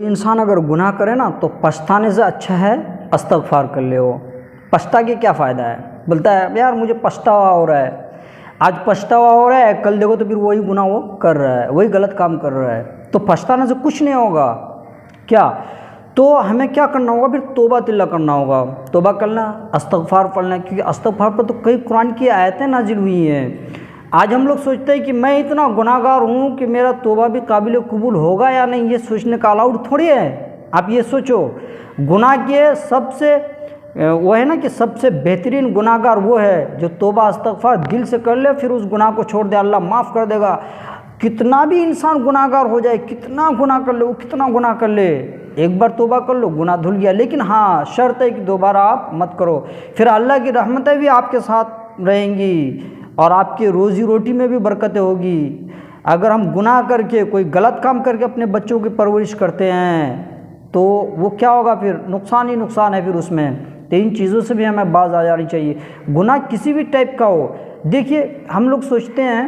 انسان اگر گناہ کرے نا تو پچھتانے سے اچھا ہے استغفار کر لے. وہ پچھتا کے کیا فائدہ ہے؟ بولتا ہے یار مجھے پچھتاوا ہو رہا ہے، آج پچھتاوا ہو رہا ہے، کل دیکھو تو پھر وہی گناہ وہ کر رہا ہے، وہی غلط کام کر رہا ہے. تو پچھتانے سے کچھ نہیں ہوگا. کیا تو ہمیں کیا کرنا ہوگا؟ پھر توبہ اللہ کرنا ہوگا. توبہ کرنا، استغفار پڑھنا، کیونکہ استغفار پر تو کئی قرآن کی آیتیں نازل ہوئی ہیں. آج ہم لوگ سوچتے ہیں کہ میں اتنا گناہ گار ہوں کہ میرا توبہ بھی قابل قبول ہوگا یا نہیں، یہ سوچنے کا الاؤڈ تھوڑی ہے. آپ یہ سوچو، گناہ کے سب سے وہ ہے نا کہ سب سے بہترین گناہ گار وہ ہے جو توبہ استغفار دل سے کر لے، پھر اس گناہ کو چھوڑ دے، اللہ معاف کر دے گا. کتنا بھی انسان گناہ گار ہو جائے، کتنا گناہ کر لے، وہ کتنا گناہ کر لے، ایک بار توبہ کر لو گناہ دھل گیا. لیکن ہاں شرط ہے کہ دوبارہ آپ مت کرو. پھر اللہ کی رحمتیں بھی آپ کے ساتھ رہیں گی اور آپ کی روزی روٹی میں بھی برکتیں ہوگی. اگر ہم گناہ کر کے کوئی غلط کام کر کے اپنے بچوں کی پرورش کرتے ہیں تو وہ کیا ہوگا؟ پھر نقصان ہی نقصان ہے. پھر اس میں تو ان چیزوں سے بھی ہمیں باز آ جانی چاہیے. گناہ کسی بھی ٹائپ کا ہو. دیکھیے ہم لوگ سوچتے ہیں،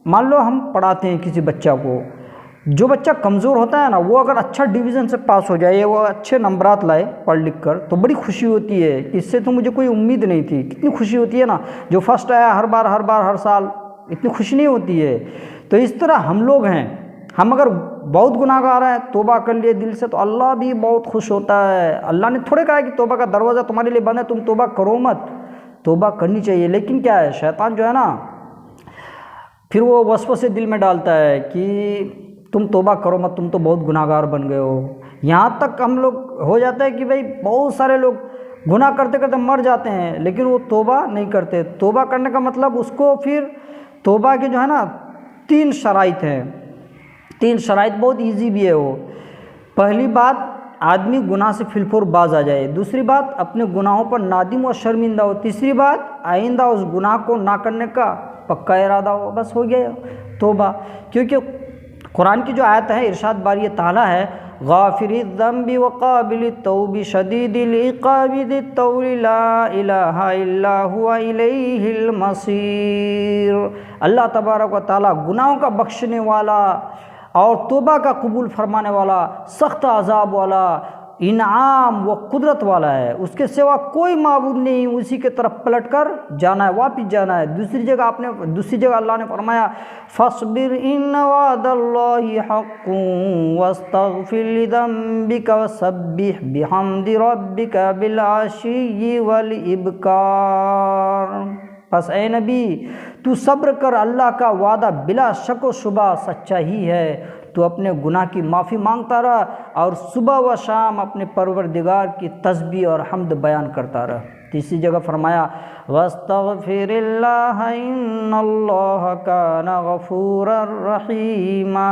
مان لو ہم پڑھاتے ہیں کسی بچہ کو، جو بچہ کمزور ہوتا ہے نا، وہ اگر اچھا ڈویژن سے پاس ہو جائے، وہ اچھے نمبرات لائے پڑھ لکھ کر، تو بڑی خوشی ہوتی ہے کہ اس سے تو مجھے کوئی امید نہیں تھی. کتنی خوشی ہوتی ہے نا. جو فرسٹ آیا ہر بار ہر سال، اتنی خوشی نہیں ہوتی ہے. تو اس طرح ہم لوگ ہیں، ہم اگر بہت گناہ گار ہیں، توبہ کر لیے دل سے، تو اللہ بھی بہت خوش ہوتا ہے. اللہ نے تھوڑے کہا ہے کہ توبہ کا دروازہ تمہارے لیے بند ہے، تم توبہ کرو مت. توبہ کرنی چاہیے. لیکن کیا ہے، شیطان جو ہے نا، پھر وہ وسوسے دل میں ڈالتا ہے کہ تم توبہ کرو مت، تم تو بہت گناہ گار بن گئے ہو. یہاں تک ہم لوگ ہو جاتا ہے کہ بھئی بہت سارے لوگ گناہ کرتے کرتے مر جاتے ہیں، لیکن وہ توبہ نہیں کرتے. توبہ کرنے کا مطلب اس کو پھر توبہ کے جو ہے نا 3 شرائط ہیں. 3 شرائط بہت ایزی بھی ہے. وہ پہلی بات، آدمی گناہ سے فی الفور باز آ جائے. دوسری بات، اپنے گناہوں پر نادم و شرمندہ ہو. تیسری بات، آئندہ اس گناہ کو نہ کرنے کا پکا ارادہ ہو. بس ہو گیا توبہ. کیونکہ قرآن کی جو آیت ہے، ارشاد باری تعالیٰ ہے، غافر الذنب وقابل التوب شدید العقاب ذی الطول لا الہ الا هو الیہ المصیر. اللہ تبارک و تعالیٰ گناہوں کا بخشنے والا اور توبہ کا قبول فرمانے والا، سخت عذاب والا، انعام و قدرت والا ہے. اس کے سوا کوئی معبود نہیں، اسی کے طرف پلٹ کر جانا ہے، واپس جانا ہے. دوسری جگہ اللہ نے فرمایا، فاصبر ان وعد اللہ حق واستغفر لذنبک وسبح بحمد ربک بالعشی والابکار. پس اے نبی تو صبر کر، اللہ کا وعدہ بلا شک و شبہ سچا ہی ہے. تو اپنے گناہ کی معافی مانگتا رہا اور صبح و شام اپنے پروردگار کی تسبیح اور حمد بیان کرتا رہا. تیسری جگہ فرمایا، واستغفر اللہ ان اللہ کان غفورا رحیما.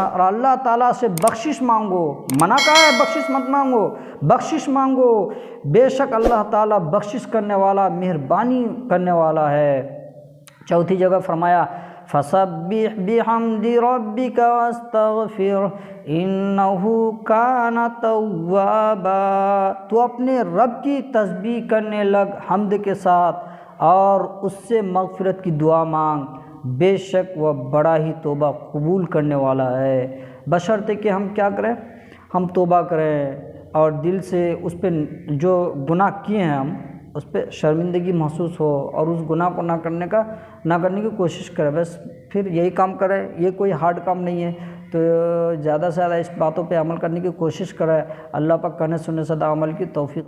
اور اللہ تعالیٰ سے بخشش مانگو. منع کہا ہے بخشش مت مانگو، بخشش مانگو. بے شک اللہ تعالیٰ بخشش کرنے والا، مہربانی کرنے والا ہے. چوتھی جگہ فرمایا، فسبح بحمد ربک واستغفر انہ کان توابا. تو اپنے رب کی تسبیح کرنے لگ حمد کے ساتھ اور اس سے مغفرت کی دعا مانگ، بے شک وہ بڑا ہی توبہ قبول کرنے والا ہے. بشرطے کہ ہم کیا کریں؟ ہم توبہ کریں اور دل سے اس پہ جو گناہ کیے ہیں ہم اس پہ شرمندگی محسوس ہو اور اس گناہ کو نہ کرنے کی کوشش کرے. بس پھر یہی کام کرے. یہ کوئی ہارڈ کام نہیں ہے. تو زیادہ سے زیادہ اس باتوں پہ عمل کرنے کی کوشش کرے. اللہ پاک کہنے سننے صدا عمل کی توفیق